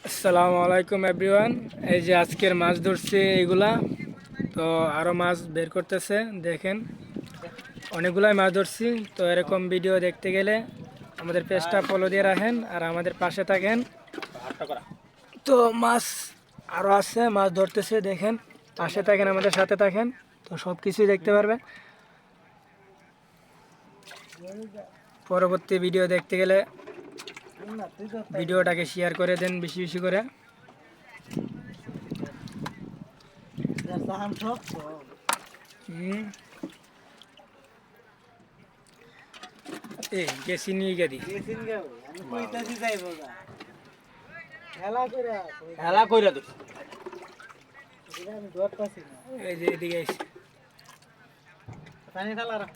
আসসালামু আলাইকুম এভরিওয়ান। এই যে আজকের মাছ ধরছে এইগুলা, তো আরো মাছ বের করতেছে। দেখেন অনেকগুলাই মাছ ধরছি। তো এরকম ভিডিও দেখতে গেলে আমাদের পেজটা ফলো দিয়ে রাখেন আর আমাদের পাশে থাকেন। তো মাছ আরো আছে, মাছ ধরতেছে, দেখেন। পাশে থাকেন, আমাদের সাথে থাকেন, তো সব কিছুই দেখতে পারবেন। পরবর্তী ভিডিও দেখতে গেলে ভিডিওটাকে শেয়ার করে দেন বেশি বেশি করে। গেছি নিয়ে গেছি খেলা কইরা তো এই যে এদিকে আইছি। পানি ঢালা রাখ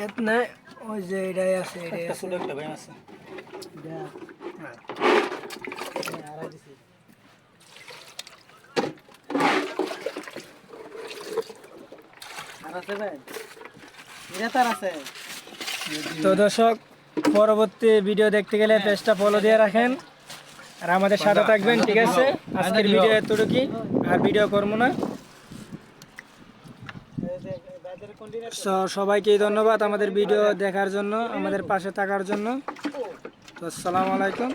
এত নাই, ওই যে এটাই আছে, এটাই একটা আছে। ছোট একটা ভাই আছে তো দর্শক, পরবর্তী ভিডিও দেখতে গেলে পেজটা ফলো দিয়ে রাখেন আর আমাদের সাথে থাকবেন, ঠিক আছে? আজকের ভিডিও এতটুকুই, আর ভিডিও করবো না। সবাইকে ধন্যবাদ আমাদের ভিডিও দেখার জন্য, আমাদের পাশে থাকার জন্য। তো আসসালামু আলাইকুম।